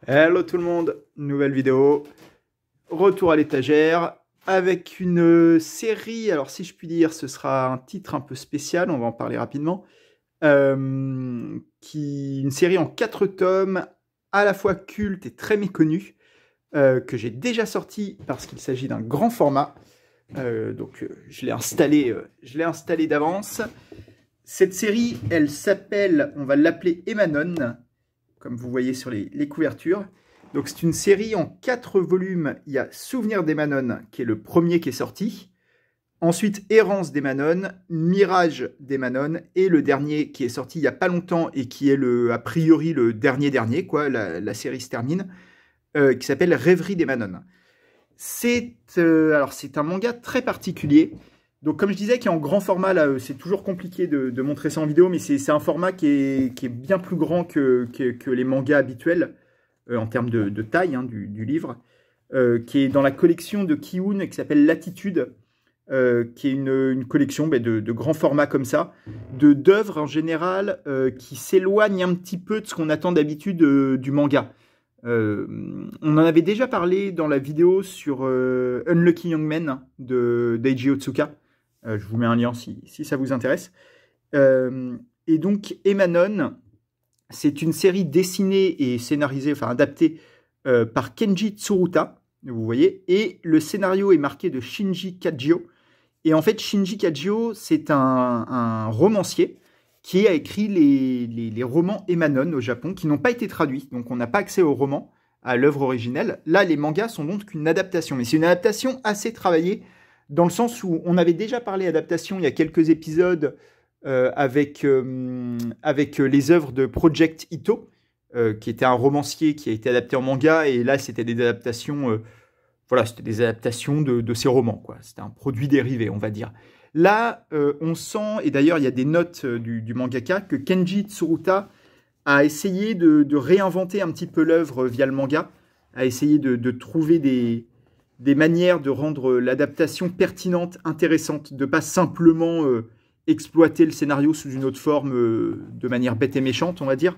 Hello tout le monde, nouvelle vidéo, retour à l'étagère avec une série, alors si je puis dire ce sera un titre un peu spécial, on va en parler rapidement, une série en 4 tomes, à la fois culte et très méconnue, que j'ai déjà sorti parce qu'il s'agit d'un grand format, je l'ai installé d'avance. Cette série, elle s'appelle, on va l'appeler Emanon, comme vous voyez sur les couvertures. Donc c'est une série en 4 volumes. Il y a Souvenir d'Emanon, qui est le premier qui est sorti. Ensuite, Errance d'Emanon, Mirage d'Emanon, et le dernier qui est sorti il n'y a pas longtemps et qui est a priori le dernier, quoi, la série se termine, qui s'appelle Rêverie d'Emanon. C'est un manga très particulier. Donc comme je disais, qui est en grand format, là, c'est toujours compliqué de montrer ça en vidéo, mais c'est un format qui est bien plus grand que les mangas habituels, en termes de taille du livre, qui est dans la collection de Kiun, qui s'appelle Latitude, qui est une collection de grands formats comme ça, d'œuvres en général qui s'éloignent un petit peu de ce qu'on attend d'habitude du manga. On en avait déjà parlé dans la vidéo sur Unlucky Young Men de Daiji Otsuka. Je vous mets un lien si ça vous intéresse. Et donc, Emanon, c'est une série dessinée et scénarisée, enfin adaptée par Kenji Tsuruta, vous voyez, et le scénario est marqué de Shinji Kajio. Et en fait, Shinji Kajio, c'est un romancier qui a écrit les romans Emanon au Japon, qui n'ont pas été traduits, donc on n'a pas accès aux romans, à l'œuvre originelle. Là, les mangas sont donc une adaptation, mais c'est une adaptation assez travaillée, dans le sens où on avait déjà parlé adaptation il y a quelques épisodes avec les œuvres de Project Ito, qui était un romancier qui a été adapté en manga, et là c'était des adaptations, c'était des adaptations de ses romans, quoi. C'était un produit dérivé, on va dire. Là, on sent, et d'ailleurs il y a des notes du mangaka, que Kenji Tsuruta a essayé de réinventer un petit peu l'œuvre via le manga, a essayé de trouver des manières de rendre l'adaptation pertinente, intéressante, de pas simplement exploiter le scénario sous une autre forme de manière bête et méchante, on va dire.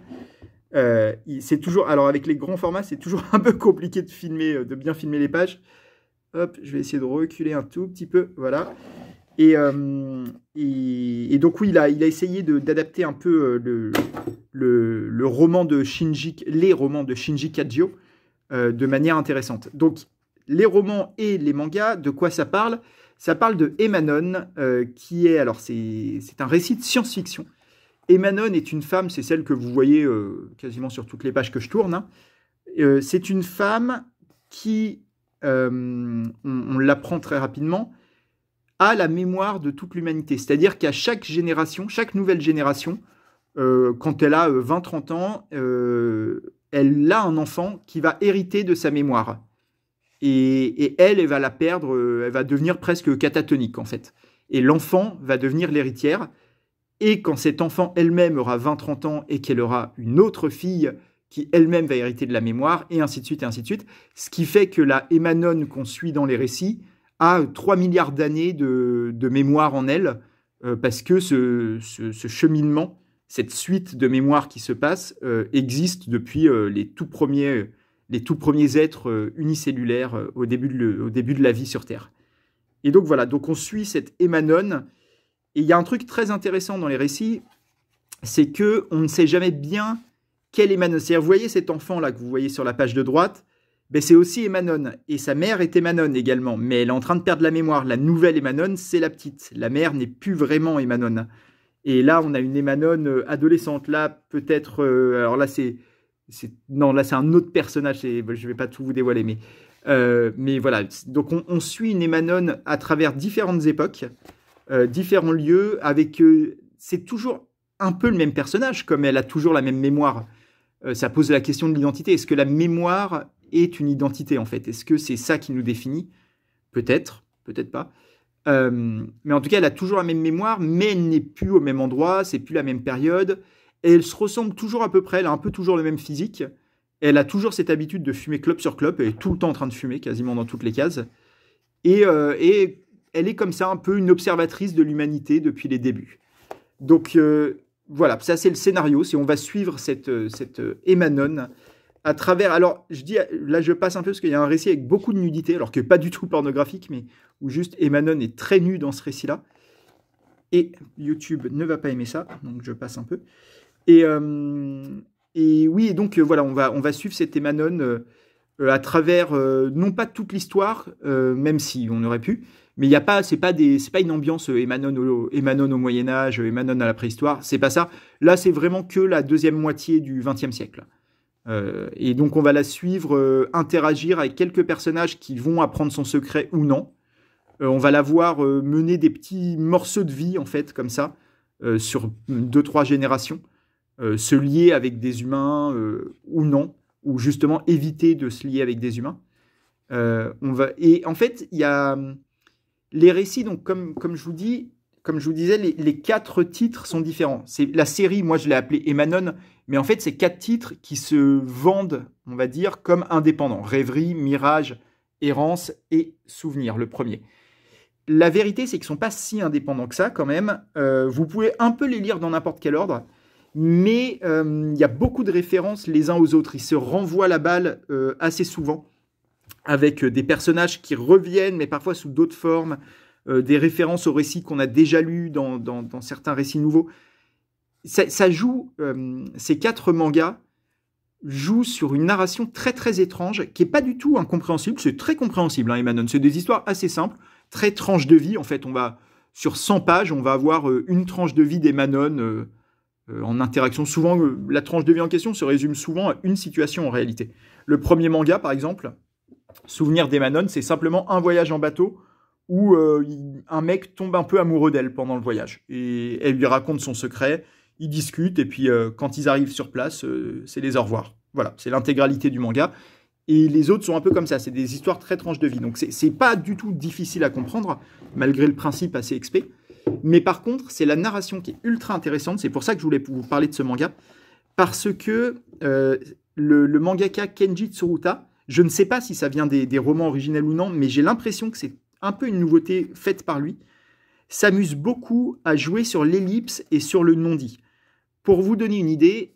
C'est toujours, alors avec les grands formats, c'est toujours un peu compliqué de bien filmer les pages. Hop, je vais essayer de reculer un tout petit peu, voilà. Et donc oui, il a essayé d'adapter un peu le roman de les romans de Shinji Kajio de manière intéressante. Donc les romans et les mangas, de quoi ça parle? Ça parle de Emanon, qui est, alors c'est un récit de science-fiction. Emanon est une femme, c'est celle que vous voyez quasiment sur toutes les pages que je tourne, hein. C'est une femme qui, on l'apprend très rapidement, a la mémoire de toute l'humanité. C'est-à-dire qu'à chaque génération, chaque nouvelle génération, quand elle a 20-30 ans, elle a un enfant qui va hériter de sa mémoire. Et elle va la perdre, elle va devenir presque catatonique en fait. Et l'enfant va devenir l'héritière. Et quand cet enfant elle-même aura 20-30 ans et qu'elle aura une autre fille qui elle-même va hériter de la mémoire, et ainsi de suite, et ainsi de suite. Ce qui fait que la Emanon qu'on suit dans les récits a 3 milliards d'années de mémoire en elle, parce que ce cheminement, cette suite de mémoire qui se passe, existe depuis les tout premiers êtres unicellulaires au début de la vie sur Terre. Et donc voilà, donc on suit cette Emanon. Et il y a un truc très intéressant dans les récits, c'est que on ne sait jamais bien quel Emanon. C'est-à-dire, vous voyez cet enfant-là que vous voyez sur la page de droite, ben c'est aussi Emanon. Et sa mère est Emanon également, mais elle est en train de perdre la mémoire. La nouvelle Emanon, c'est la petite. La mère n'est plus vraiment Emanon. Et là, on a une Emanon adolescente. Là, peut-être... alors là, non, là, c'est un autre personnage. Je ne vais pas tout vous dévoiler, mais voilà. Donc, on suit une Emanon à travers différentes époques, différents lieux, avec... c'est toujours un peu le même personnage, comme elle a toujours la même mémoire. Ça pose la question de l'identité. Est-ce que la mémoire est une identité, en fait? Est-ce que c'est ça qui nous définit? Peut-être, peut-être pas. Mais en tout cas, elle a toujours la même mémoire, mais elle n'est plus au même endroit, c'est plus la même période. Et elle se ressemble toujours à peu près, elle a un peu toujours le même physique. Elle a toujours cette habitude de fumer clope sur clope, elle est tout le temps en train de fumer, quasiment dans toutes les cases. Et elle est comme ça, un peu une observatrice de l'humanité depuis les débuts. Donc voilà, ça c'est le scénario, on va suivre cette Emanon à travers... Alors, je dis, là, je passe un peu parce qu'il y a un récit avec beaucoup de nudité, alors que pas du tout pornographique, mais où juste Emanon est très nu dans ce récit-là. Et YouTube ne va pas aimer ça, donc je passe un peu. Et oui, et donc voilà, on va suivre cet Emanon à travers, non pas toute l'histoire, même si on aurait pu, mais il y a pas, c'est pas une ambiance Emanon au Moyen-Âge, Emanon à la préhistoire, c'est pas ça. Là, c'est vraiment que la deuxième moitié du XXe siècle. Et donc, on va la suivre, interagir avec quelques personnages qui vont apprendre son secret ou non. On va la voir mener des petits morceaux de vie, en fait, comme ça, sur 2-3 générations, se lier avec des humains ou non, ou justement éviter de se lier avec des humains. Et en fait, il y a les récits, donc comme je vous disais, les 4 titres sont différents. C'est la série, moi je l'ai appelée Emanon, mais en fait c'est 4 titres qui se vendent, on va dire, comme indépendants. Rêverie, Mirage, Errance et Souvenir, le premier. La vérité, c'est qu'ils ne sont pas si indépendants que ça, quand même. Vous pouvez un peu les lire dans n'importe quel ordre, mais il y a beaucoup de références les uns aux autres. Ils se renvoient la balle assez souvent, avec des personnages qui reviennent, mais parfois sous d'autres formes, des références aux récits qu'on a déjà lus dans certains récits nouveaux. Ça joue, ces 4 mangas jouent sur une narration très très étrange, qui n'est pas du tout incompréhensible. C'est très compréhensible, hein, Emanon. C'est des histoires assez simples, très tranches de vie. En fait, sur 100 pages, on va avoir une tranche de vie d'Emanon en interaction. Souvent, la tranche de vie en question se résume souvent à une situation en réalité. Le premier manga, par exemple, Souvenir d'Emanon, c'est simplement un voyage en bateau où un mec tombe un peu amoureux d'elle pendant le voyage. Et elle lui raconte son secret, ils discutent, et puis quand ils arrivent sur place, c'est les au revoir. Voilà, c'est l'intégralité du manga. Et les autres sont un peu comme ça, c'est des histoires très tranches de vie. Donc c'est pas du tout difficile à comprendre, malgré le principe assez expé. Mais par contre, c'est la narration qui est ultra intéressante, c'est pour ça que je voulais vous parler de ce manga, parce que le mangaka Kenji Tsuruta, je ne sais pas si ça vient des romans originels ou non, mais j'ai l'impression que c'est un peu une nouveauté faite par lui, s'amuse beaucoup à jouer sur l'ellipse et sur le non-dit. Pour vous donner une idée,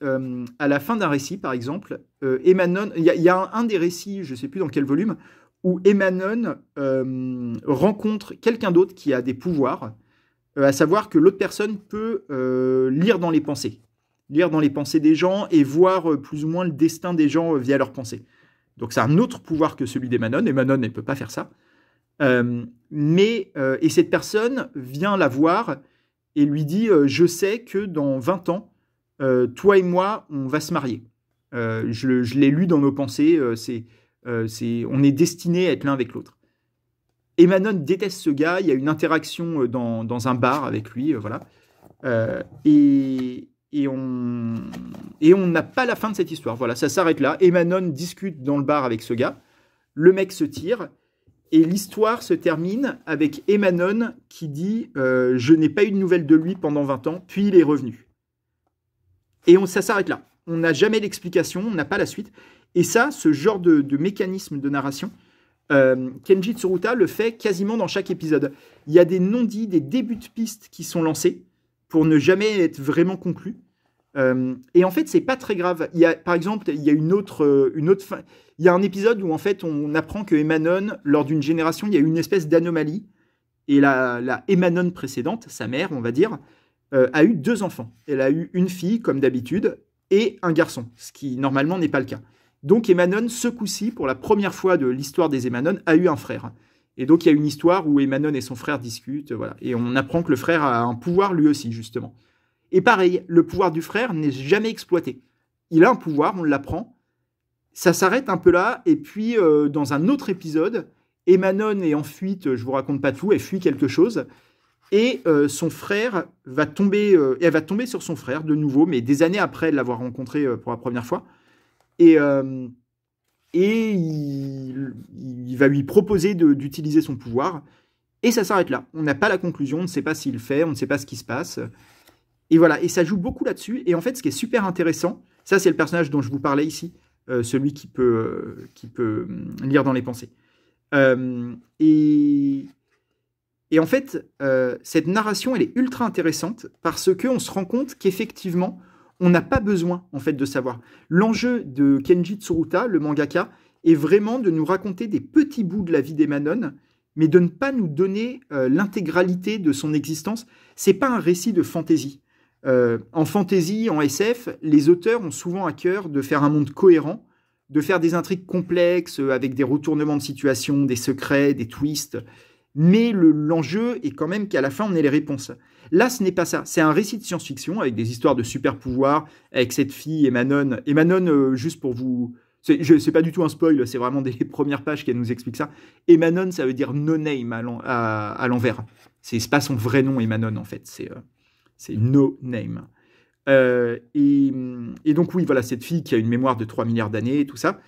à la fin d'un récit, par exemple, Emanon, il y a un des récits, je ne sais plus dans quel volume, où Emanon rencontre quelqu'un d'autre qui a des pouvoirs, à savoir que l'autre personne peut lire dans les pensées des gens et voir plus ou moins le destin des gens via leurs pensées. Donc c'est un autre pouvoir que celui d'Emanon. Emanon ne peut pas faire ça. Et cette personne vient la voir et lui dit je sais que dans 20 ans, toi et moi, on va se marier. Je l'ai lu dans nos pensées. On est destinés à être l'un avec l'autre. Emanon déteste ce gars. Il y a une interaction dans un bar avec lui. Voilà. Et on n'a pas la fin de cette histoire. Voilà, ça s'arrête là. Emanon discute dans le bar avec ce gars. Le mec se tire. Et l'histoire se termine avec Emanon qui dit je n'ai pas eu de nouvelles de lui pendant 20 ans, puis il est revenu. Et ça s'arrête là. On n'a jamais l'explication, on n'a pas la suite. Et ça, ce genre de mécanisme de narration, Kenji Tsuruta le fait quasiment dans chaque épisode. Il y a des non-dits, des débuts de pistes qui sont lancés pour ne jamais être vraiment conclus. Et en fait, c'est pas très grave. Par exemple, il y a une autre fin. Il y a un épisode où en fait, on apprend que Emanon, lors d'une génération, il y a eu une espèce d'anomalie. Et la Emanon précédente, sa mère, on va dire, a eu 2 enfants. Elle a eu une fille, comme d'habitude, et un garçon, ce qui normalement n'est pas le cas. Donc Emanon, ce coup-ci, pour la première fois de l'histoire des Emanon, a eu un frère. Et donc il y a une histoire où Emanon et son frère discutent, voilà. Et on apprend que le frère a un pouvoir lui aussi, justement. Et pareil, le pouvoir du frère n'est jamais exploité. Il a un pouvoir, on l'apprend, ça s'arrête un peu là, et puis dans un autre épisode, Emanon est en fuite, je vous raconte pas tout, elle fuit quelque chose, et son frère va tomber, elle va tomber sur son frère de nouveau, mais des années après l'avoir rencontré pour la première fois, et il va lui proposer d'utiliser son pouvoir, et ça s'arrête là. On n'a pas la conclusion, on ne sait pas s'il le fait, on ne sait pas ce qui se passe. Et voilà, et ça joue beaucoup là-dessus. Et en fait, ce qui est super intéressant, ça c'est le personnage dont je vous parlais ici, celui qui peut lire dans les pensées. Et en fait, cette narration, elle est ultra intéressante parce qu'on se rend compte qu'effectivement, on n'a pas besoin en fait de savoir. L'enjeu de Kenji Tsuruta, le mangaka, est vraiment de nous raconter des petits bouts de la vie d'Emanon, mais de ne pas nous donner l'intégralité de son existence. C'est pas un récit de fantaisie. En fantaisie, en SF, les auteurs ont souvent à cœur de faire un monde cohérent, de faire des intrigues complexes avec des retournements de situation, des secrets, des twists. Mais l'enjeu est quand même qu'à la fin, on ait les réponses. Là, ce n'est pas ça. C'est un récit de science-fiction avec des histoires de super-pouvoirs, avec cette fille, Emanon. Emanon, juste pour vous... C'est pas du tout un spoil, c'est vraiment des premières pages qui nous expliquent ça. Emanon, ça veut dire no name à l'envers. C'est pas son vrai nom, Emanon, en fait. C'est no name. Et donc, oui, voilà, cette fille qui a une mémoire de 3 milliards d'années, tout ça.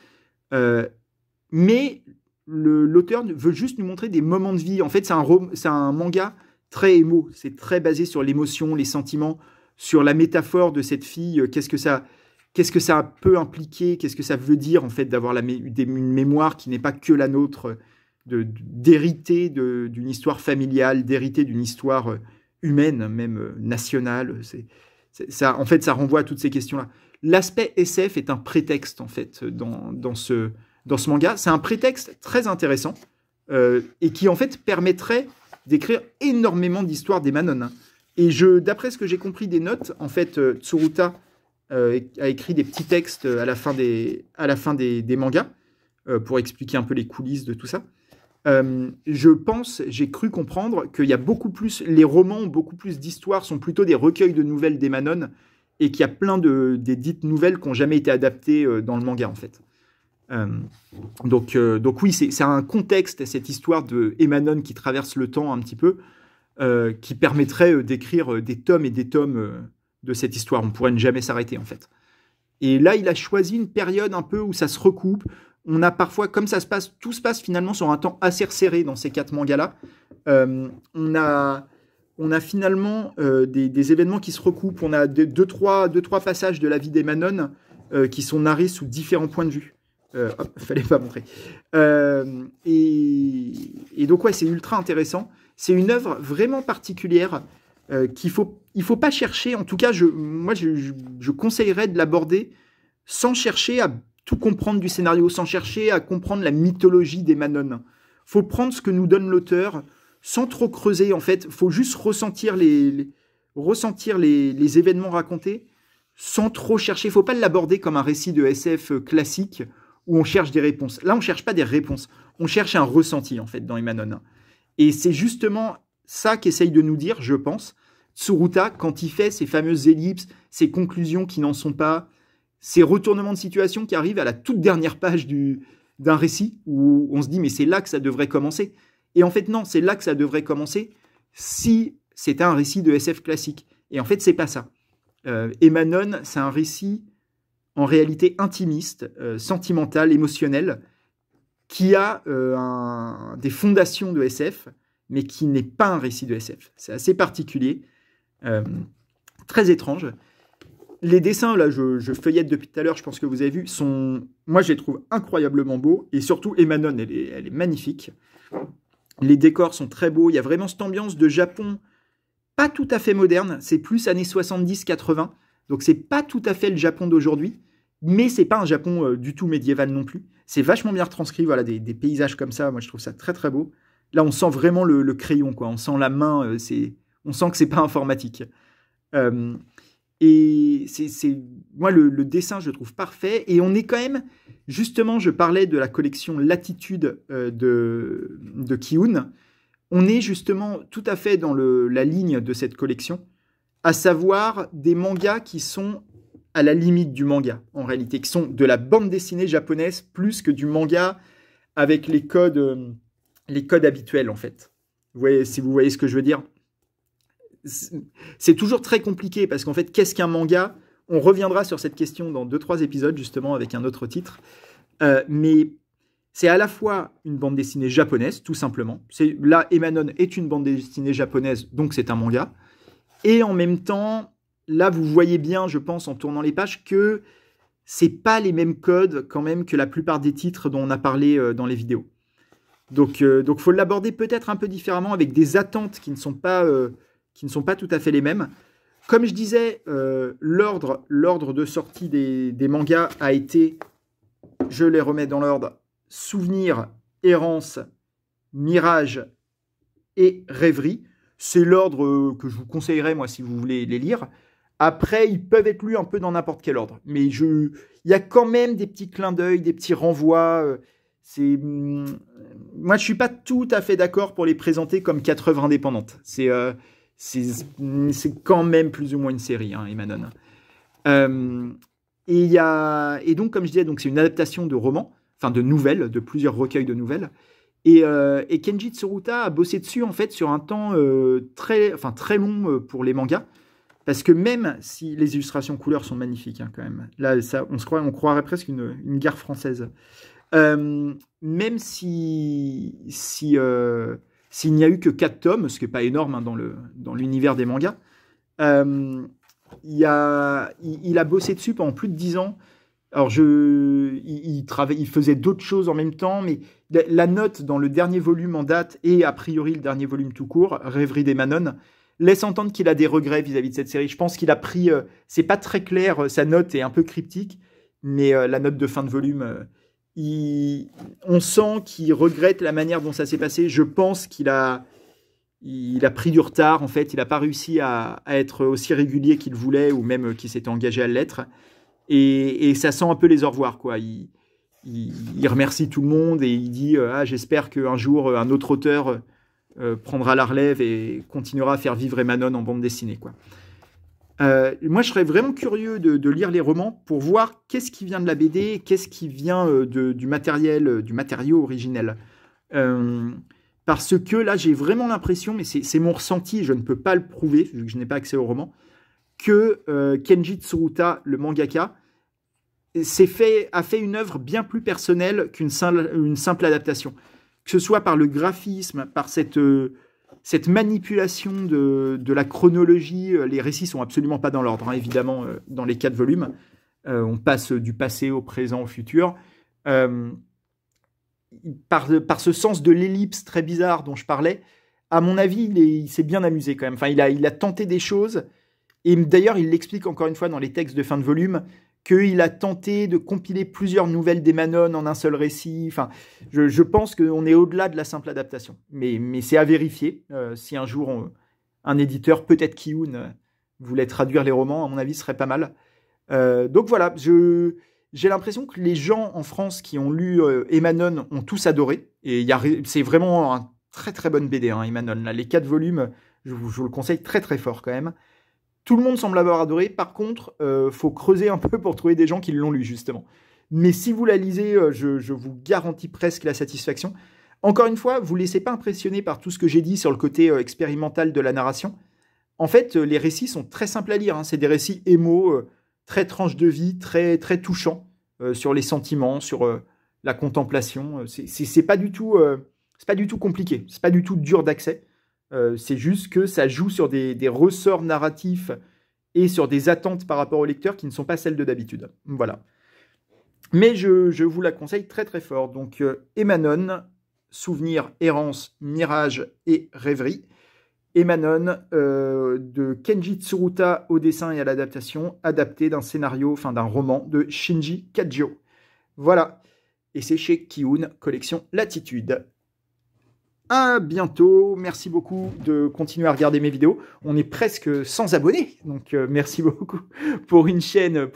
Mais l'auteur veut juste nous montrer des moments de vie. En fait, c'est un manga très émo. C'est très basé sur l'émotion, les sentiments, sur la métaphore de cette fille. Qu'est-ce que ça peut impliquer? Qu'est-ce que ça veut dire, en fait, d'avoir une mémoire qui n'est pas que la nôtre, d'hériter d'une histoire familiale, d'hériter d'une histoire humaine, même nationale. Ça, en fait, ça renvoie à toutes ces questions-là. L'aspect SF est un prétexte, en fait, dans ce manga. C'est un prétexte très intéressant et qui, en fait, permettrait d'écrire énormément d'histoires d'Emanon. Et d'après ce que j'ai compris des notes, en fait, Tsuruta a écrit des petits textes à la fin des mangas pour expliquer un peu les coulisses de tout ça. J'ai cru comprendre qu'il y a beaucoup plus, les romans, beaucoup plus d'histoires sont plutôt des recueils de nouvelles d'Emanon et qu'il y a plein des dites nouvelles qui n'ont jamais été adaptées dans le manga, en fait. Donc oui, c'est un contexte, cette histoire de Emanon qui traverse le temps un petit peu, qui permettrait d'écrire des tomes et des tomes de cette histoire. On pourrait ne jamais s'arrêter, en fait. Et là, il a choisi une période un peu où ça se recoupe. On a parfois, comme ça se passe, tout se passe finalement sur un temps assez resserré dans ces 4 mangas-là. On a finalement des événements qui se recoupent. On a deux, trois passages de la vie d'Emanon qui sont narrés sous différents points de vue. Fallait pas montrer. Et donc, ouais, c'est ultra intéressant. C'est une œuvre vraiment particulière il faut pas chercher. En tout cas, moi, je conseillerais de l'aborder sans chercher à tout comprendre du scénario, sans chercher à comprendre la mythologie d'Emanon. Faut prendre ce que nous donne l'auteur sans trop creuser, en fait. Faut juste ressentir les événements racontés sans trop chercher. Faut pas l'aborder comme un récit de SF classique où on cherche des réponses. Là, on cherche pas des réponses. On cherche un ressenti, en fait, dans Emanon. Et c'est justement ça qu'essaye de nous dire, je pense, Tsuruta, quand il fait ces fameuses ellipses, ces conclusions qui n'en sont pas, ces retournements de situation qui arrivent à la toute dernière page d'un récit, où on se dit, mais c'est là que ça devrait commencer. Et en fait, non, c'est là que ça devrait commencer si c'était un récit de SF classique. Et en fait, c'est pas ça. Emanon, c'est un récit en réalité intimiste, sentimental, émotionnel, qui a des fondations de SF, mais qui n'est pas un récit de SF. C'est assez particulier, très étrange. Les dessins, là, je feuillette depuis tout à l'heure, je pense que vous avez vu, moi, je les trouve incroyablement beaux, et surtout, Emanon, elle est magnifique. Les décors sont très beaux, il y a vraiment cette ambiance de Japon, pas tout à fait moderne, c'est plus années 70-80, donc c'est pas tout à fait le Japon d'aujourd'hui, mais c'est pas un Japon du tout médiéval non plus. C'est vachement bien retranscrit, voilà, des paysages comme ça, moi je trouve ça très très beau. Là, on sent vraiment le crayon, quoi. On sent la main, on sent que c'est pas informatique. Et moi, le dessin, je le trouve parfait. Et on est quand même, justement, je parlais de la collection Latitude de Ki-hoon. On est justement tout à fait dans la ligne de cette collection, à savoir des mangas qui sont à la limite du manga, en réalité, qui sont de la bande dessinée japonaise plus que du manga avec les codes habituels, en fait. Si vous voyez ce que je veux dire. C'est toujours très compliqué, parce qu'en fait, qu'est-ce qu'un manga? On reviendra sur cette question dans 2-3 épisodes, justement, avec un autre titre. Mais c'est à la fois une bande dessinée japonaise, tout simplement. Là, Emanon est une bande dessinée japonaise, donc c'est un manga. Et en même temps, là, vous voyez bien, je pense, en tournant les pages, que c'est pas les mêmes codes, quand même, que la plupart des titres dont on a parlé dans les vidéos. Donc, faut l'aborder peut-être un peu différemment, avec des attentes qui ne sont pas tout à fait les mêmes. comme je disais, l'ordre de sortie des mangas a été, je les remets dans l'ordre, Souvenir, Errance, Mirage et Rêverie. C'est l'ordre que je vous conseillerais, moi, si vous voulez les lire. Après, ils peuvent être lus un peu dans n'importe quel ordre. Mais il y a quand même des petits clins d'œil, des petits renvois. Moi, je suis pas tout à fait d'accord pour les présenter comme 4 œuvres indépendantes. C'est quand même plus ou moins une série, hein, Emanon. Et donc, comme je disais, donc c'est une adaptation de romans, enfin de nouvelles, de plusieurs recueils de nouvelles. Et Kenji Tsuruta a bossé dessus en fait sur un temps très long pour les mangas. Parce que même si les illustrations couleurs sont magnifiques, hein, quand même. Là, ça, on croirait presque une guerre française. Même s'il n'y a eu que 4 tomes, ce qui n'est pas énorme, hein, dans l'univers des mangas, il a bossé dessus pendant plus de 10 ans. Alors, il faisait d'autres choses en même temps, mais la note dans le dernier volume en date, et a priori le dernier volume tout court, Rêverie d'Emanon, laisse entendre qu'il a des regrets vis-à-vis de cette série. Je pense qu'il a pris... c'est pas très clair, sa note est un peu cryptique, mais la note de fin de volume... on sent qu'il regrette la manière dont ça s'est passé. Je pense qu'il a pris du retard, en fait. Il n'a pas réussi à être aussi régulier qu'il voulait, ou même qu'il s'était engagé à l'être. Et ça sent un peu les au revoir, quoi. Il remercie tout le monde et il dit j'espère qu'un jour, un autre auteur prendra la relève et continuera à faire vivre Emanon en bande dessinée, quoi. Moi, je serais vraiment curieux de lire les romans pour voir qu'est-ce qui vient de la BD, qu'est-ce qui vient du matériau originel. Parce que là, j'ai vraiment l'impression, mais c'est mon ressenti, je ne peux pas le prouver, vu que je n'ai pas accès au roman, que Kenji Tsuruta, le mangaka, a fait une œuvre bien plus personnelle qu'une simple adaptation. Que ce soit par le graphisme, par cette manipulation de la chronologie. Les récits sont absolument pas dans l'ordre, hein, évidemment, dans les 4 volumes. On passe du passé au présent au futur. Par ce sens de l'ellipse très bizarre dont je parlais, à mon avis, il s'est bien amusé quand même. Enfin, il a tenté des choses. Et d'ailleurs, il l'explique encore une fois dans les textes de fin de volume, qu'il a tenté de compiler plusieurs nouvelles d'Emanon en un seul récit. Enfin, je pense qu'on est au-delà de la simple adaptation. Mais c'est à vérifier. Si un jour, un éditeur, peut-être Kiun, voulait traduire les romans, à mon avis, ce serait pas mal. Donc voilà, j'ai l'impression que les gens en France qui ont lu Emanon ont tous adoré. Et c'est vraiment un très très bonne BD, hein, Emanon. Là, les 4 volumes, je vous le conseille très très fort quand même. Tout le monde semble avoir adoré. Par contre, faut creuser un peu pour trouver des gens qui l'ont lu, justement. Mais si vous la lisez, je vous garantis presque la satisfaction. Encore une fois, vous ne laissez pas impressionner par tout ce que j'ai dit sur le côté expérimental de la narration. En fait, les récits sont très simples à lire, hein. C'est des récits émo, très tranches de vie, très, très touchants sur les sentiments, sur la contemplation. C'est pas du tout compliqué. C'est pas du tout dur d'accès. C'est juste que ça joue sur des ressorts narratifs et sur des attentes par rapport au lecteur qui ne sont pas celles de d'habitude. Voilà. Mais je vous la conseille très très fort. Donc Emanon, Souvenir, Errance, Mirage et Rêverie. Emanon de Kenji Tsuruta au dessin et à l'adaptation, adapté d'un scénario, enfin d'un roman de Shinji Kajio. Voilà. Et c'est chez Kiun, collection Latitude. À bientôt, merci beaucoup de continuer à regarder mes vidéos. On est presque 100 abonnés, donc merci beaucoup pour une chaîne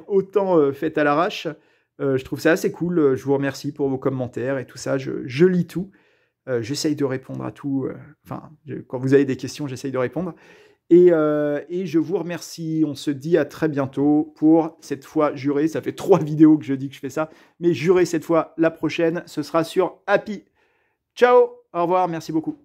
autant faite à l'arrache. Je trouve ça assez cool, je vous remercie pour vos commentaires et tout ça, je lis tout. J'essaye de répondre à tout, quand vous avez des questions, j'essaye de répondre. Et je vous remercie, on se dit à très bientôt pour cette fois juré, ça fait 3 vidéos que je dis que je fais ça, mais juré cette fois, la prochaine, ce sera sur Happy. Ciao, au revoir, merci beaucoup.